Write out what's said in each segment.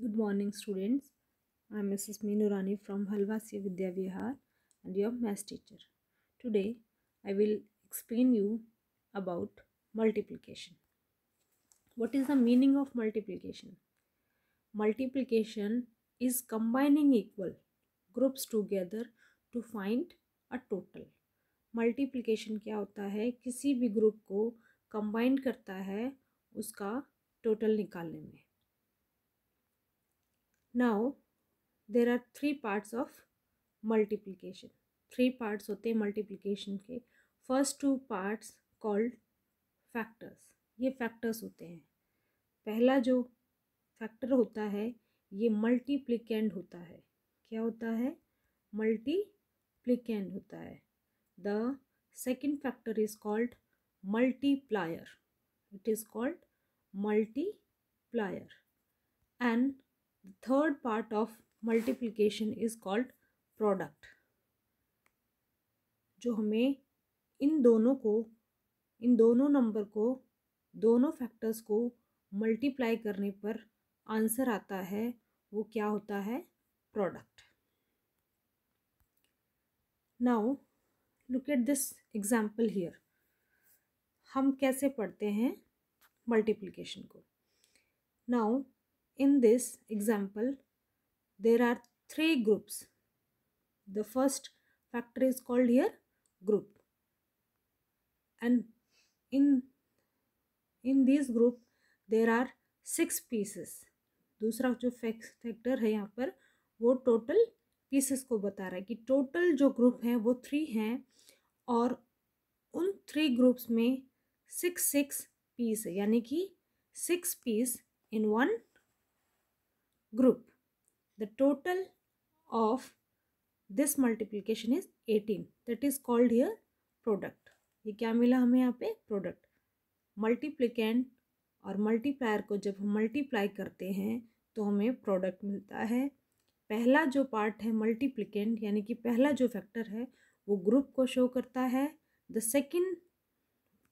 Good morning, students. I am Mrs. Meenu Rani from Halvasya Vidya Vihar and your math teacher. Today, I will explain you about multiplication. What is the meaning of multiplication? Multiplication is combining equal groups together to find a total. Multiplication क्या होता है? किसी भी group को combine करता है उसका total निकालने में. Now, there are three parts of multiplication. Three parts होते हैं multiplication के. First two parts called factors. ये factors होते हैं. पहला जो factor होता है ये multiplicand होता है. क्या होता है? Multiplicand होता है. The second factor is called multiplier. It is called multiplier. And the third part of multiplication is called product. जो हमें इन दोनों नंबर को दोनों फैक्टर्स को मल्टीप्लाई करने पर आंसर आता है वो क्या होता है? Product. Now look at this example here. हम कैसे पढ़ते हैं मल्टीप्लिकेशन को? Now in this example there are three groups. The first factor is called here group, and in this group there are 6 pieces. दूसरा जो फैक्टर है यहाँ पर वो टोटल पीसेस को बता रहा है कि टोटल जो ग्रुप हैं वो 3 हैं और उन 3 ग्रुप्स में 6 पीस है, यानी कि 6 piece in one group. The total of this multiplication is 18. That is called here product. ये क्या मिला हमें यहाँ पे? प्रोडक्ट. मल्टीप्लिकेंड और मल्टीप्लायर को जब हम मल्टीप्लाई करते हैं तो हमें प्रोडक्ट मिलता है. पहला जो पार्ट है मल्टीप्लिकेंड यानी कि पहला जो फैक्टर है वो ग्रुप को शो करता है. द सेकेंड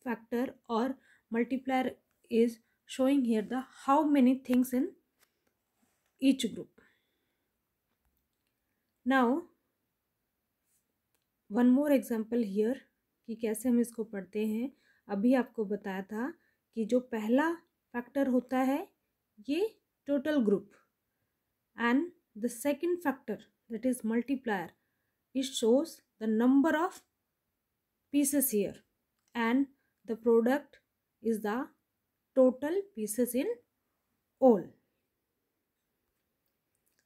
फैक्टर और multiplier is showing here the how many things in each group. Now one more example here कि कैसे हम इसको पढ़ते हैं. अभी आपको बताया था कि जो पहला फैक्टर होता है ये total group and the second factor that is multiplier, it shows the number of pieces here and the product is the total pieces in all.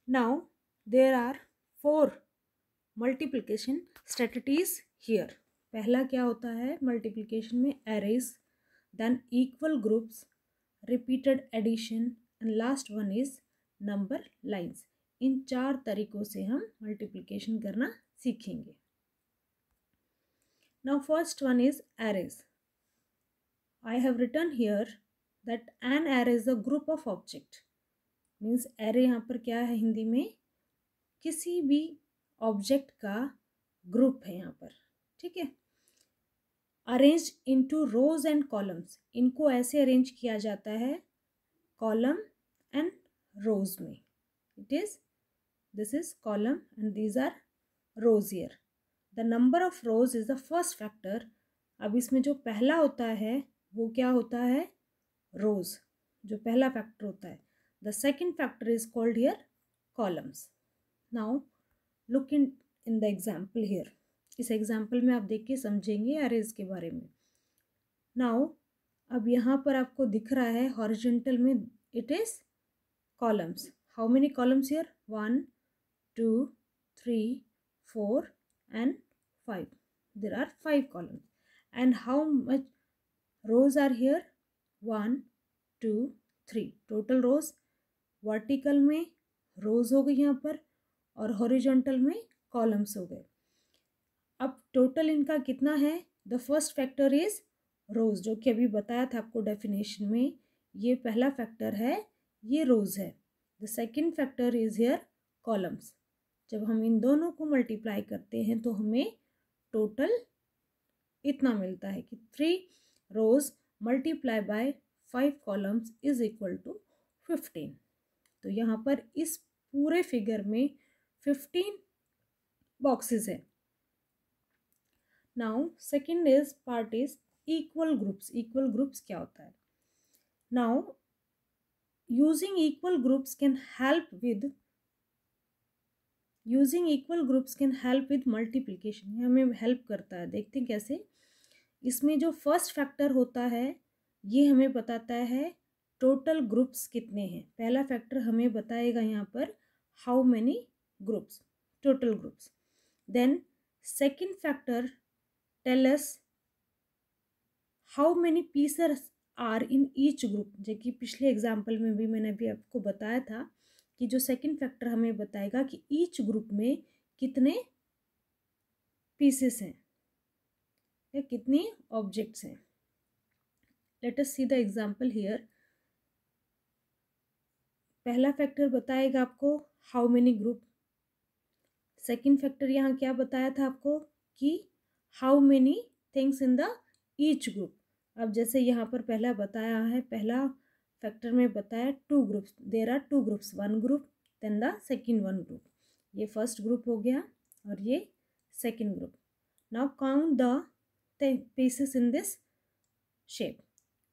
Now there are 4 multiplication strategies here. पहला क्या होता है multiplication में? arrays, then equal groups, repeated addition and last one is number lines. इन 4 तरीकों से हम multiplication करना सीखेंगे. Now first one is arrays. I have written here that an array is a group of object. Means array यहाँ पर क्या है हिंदी में? किसी भी ऑब्जेक्ट का ग्रुप है यहाँ पर. ठीक है. Arrange into rose and columns. इनको ऐसे अरेंज किया जाता है कॉलम एंड रोज में. It is this is column and these are rows here. The number of rows is the first factor. अब इसमें जो पहला होता है वो क्या होता है? रोज, जो पहला फैक्टर होता है. The second factor is called here columns. Now look in the example here. इस example में आप देख के समझेंगे arrays के बारे में. Now अब यहाँ पर आपको दिख रहा है horizontal में it is columns. How many columns here? 1, 2, 3, 4 and 5. There are 5 columns. And how much rows are here? 1, 2, 3. Total rows vertical में रोज हो गई यहाँ पर और हॉरिजॉन्टल में कॉलम्स हो गए. अब टोटल इनका कितना है? The first factor is rose, जो कि अभी बताया था आपको डेफिनेशन में. ये पहला फैक्टर है, ये रोज है. The second factor is here columns. जब हम इन दोनों को मल्टीप्लाई करते हैं तो हमें टोटल इतना मिलता है कि 3 rows multiply by 5 columns is equal to 15. तो यहाँ पर इस पूरे फिगर में 15 बॉक्सेस है। Now second is part is equal groups. Equal groups क्या होता है? Now using equal groups can help with multiplication. ये हमें हेल्प करता है। देखते हैं कैसे। इसमें जो फर्स्ट फैक्टर होता है ये हमें बताता है टोटल ग्रुप्स कितने हैं। पहला फैक्टर हमें बताएगा यहाँ पर how many groups, total groups. Then second factor tell us how many pieces are in each group. जो कि पिछले एग्जाम्पल में भी मैंने अभी आपको बताया था कि जो सेकेंड फैक्टर हमें बताएगा कि ईच ग्रुप में कितने पीसेस हैं या कितनी ऑब्जेक्ट्स हैं। Late us see the example here. पहला फैक्टर बताएगा आपको how many group. Second factor यहाँ क्या बताया था आपको कि how many things in the each group. अब जैसे यहाँ पर पहला बताया है, पहला फैक्टर में बताया 2 groups, there are 2 groups, 1 group then the second 1 group. ये फर्स्ट ग्रुप हो गया और ये second group. Now count the pieces in this shape.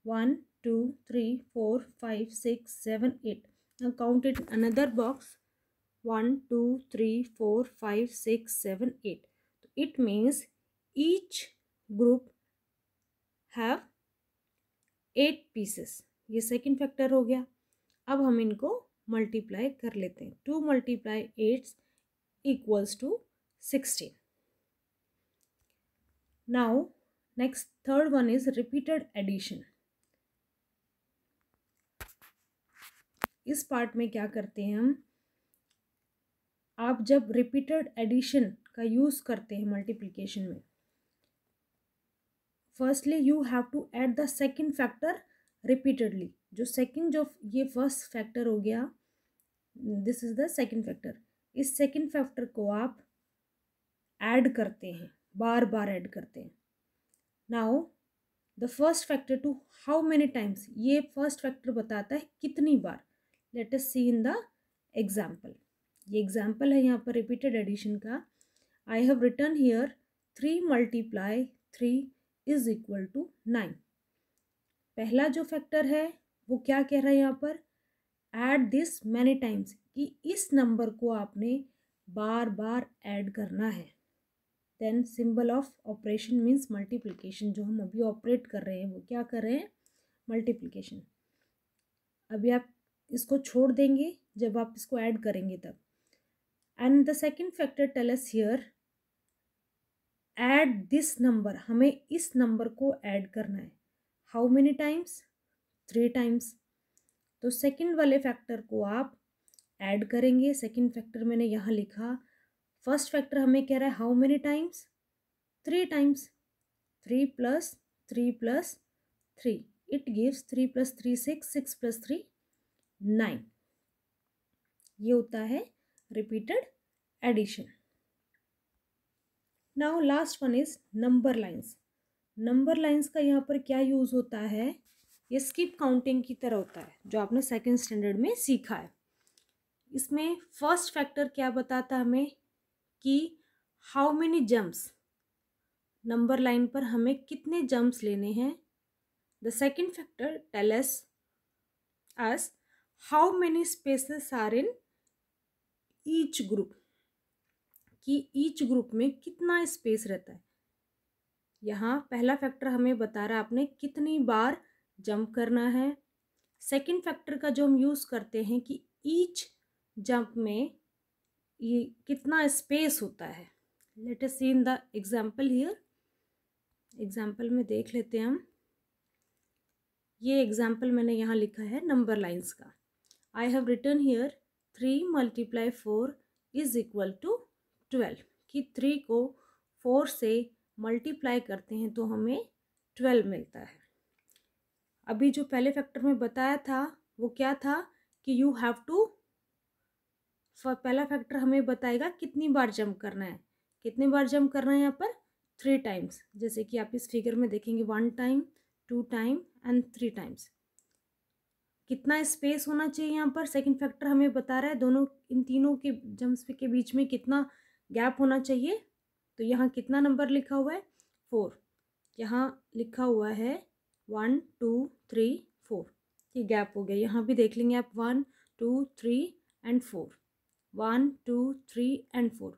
1 2 3 4 5 6 7 8। Now count it another box. 1 2 3 4 5 6 7 8. It means each group have 8 pieces. ये second factor हो गया। अब हम इनको मल्टीप्लाई कर लेते हैं। 2 × 8 equals to 16. Now next third one is repeated addition. इस पार्ट में क्या करते हैं हम, आप जब रिपीटेड एडिशन का यूज करते हैं मल्टीप्लिकेशन में, firstly you have to add the second factor repeatedly. जो सेकेंड, जो ये फर्स्ट फैक्टर हो गया, this is the second factor. इस सेकेंड फैक्टर को आप ऐड करते हैं, बार बार ऐड करते हैं। Now the first factor to how many times, ये फर्स्ट फैक्टर बताता है कितनी बार। Let us see in the example. ये एग्जाम्पल है यहाँ पर रिपीटेड एडिशन का। I have written here 3 × 3 is equal to 9। पहला जो फैक्टर है वो क्या कह रहा है यहाँ पर, ऐड दिस मैनी टाइम्स, कि इस नंबर को आपने बार बार ऐड करना है। Then symbol of operation means multiplication. जो हम अभी ऑपरेट कर रहे हैं वो क्या कर रहे हैं, मल्टीप्लिकेशन। अभी आप इसको छोड़ देंगे जब आप इसको ऐड करेंगे तब। And the second factor tell us here add this number, हमें इस नंबर को ऐड करना है। How many times, 3 times. तो सेकेंड वाले फैक्टर को आप ऐड करेंगे। सेकेंड फैक्टर मैंने यहाँ लिखा। फर्स्ट फैक्टर हमें कह रहा है how many times, 3 times. 3 + 3 + 3 it gives 3 + 3 6, 6 + 3 9। ये होता है repeated addition. Now last one is number lines. Number lines का यहाँ पर क्या यूज़ होता है, ये स्किप काउंटिंग की तरह होता है जो आपने सेकेंड स्टैंडर्ड में सीखा है। इसमें फर्स्ट फैक्टर क्या बताता है हमें कि how many jumps, number line पर हमें कितने जंप्स लेने हैं। The second factor tell us how many spaces are in each group, कि ईच ग्रुप में कितना स्पेस रहता है। यहाँ पहला फैक्टर हमें बता रहा है आपने कितनी बार जंप करना है। सेकेंड फैक्टर का जो हम यूज़ करते हैं कि ईच जंप में ये कितना स्पेस होता है। Let us see in the example here. Example में देख लेते हैं हम। ये एग्जाम्पल मैंने यहाँ लिखा है नंबर लाइंस का। I have written here 3 × 4 is equal to 12, कि 3 को 4 से मल्टीप्लाई करते हैं तो हमें 12 मिलता है। अभी जो पहले फैक्टर में बताया था वो क्या था कि यू हैव टू, पहला फैक्टर हमें बताएगा कितनी बार जंप करना है। कितनी बार जंप करना है यहाँ पर, 3 टाइम्स। जैसे कि आप इस फिगर में देखेंगे 1 टाइम, 2 टाइम एंड 3 टाइम्स। कितना स्पेस होना चाहिए यहाँ पर, सेकंड फैक्टर हमें बता रहा है दोनों इन तीनों के जम्स के बीच में कितना गैप होना चाहिए। तो यहाँ कितना नंबर लिखा हुआ है 4, यहाँ लिखा हुआ है 1 2 3 4, ये गैप हो गया। यहाँ भी देख लेंगे आप 1 2 3 एंड 4, 1 2 3 एंड 4,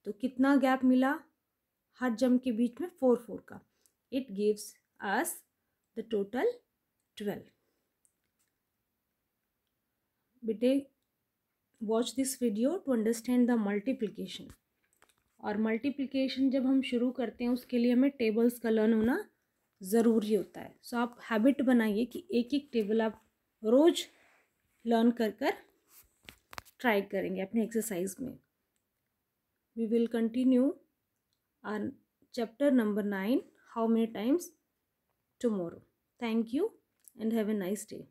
तो कितना गैप मिला हर जंप के बीच में 4 4 का। It gives us the total 12। बेटे watch this video to understand the multiplication. और मल्टीप्लिकेशन जब हम शुरू करते हैं उसके लिए हमें टेबल्स का लर्न होना ज़रूरी होता है। सो आप हैबिट बनाइए कि एक एक टेबल आप रोज़ लर्न कर कर ट्राई करेंगे अपने एक्सरसाइज में। We will continue our chapter number 9 how many times tomorrow. Thank you and have a nice day.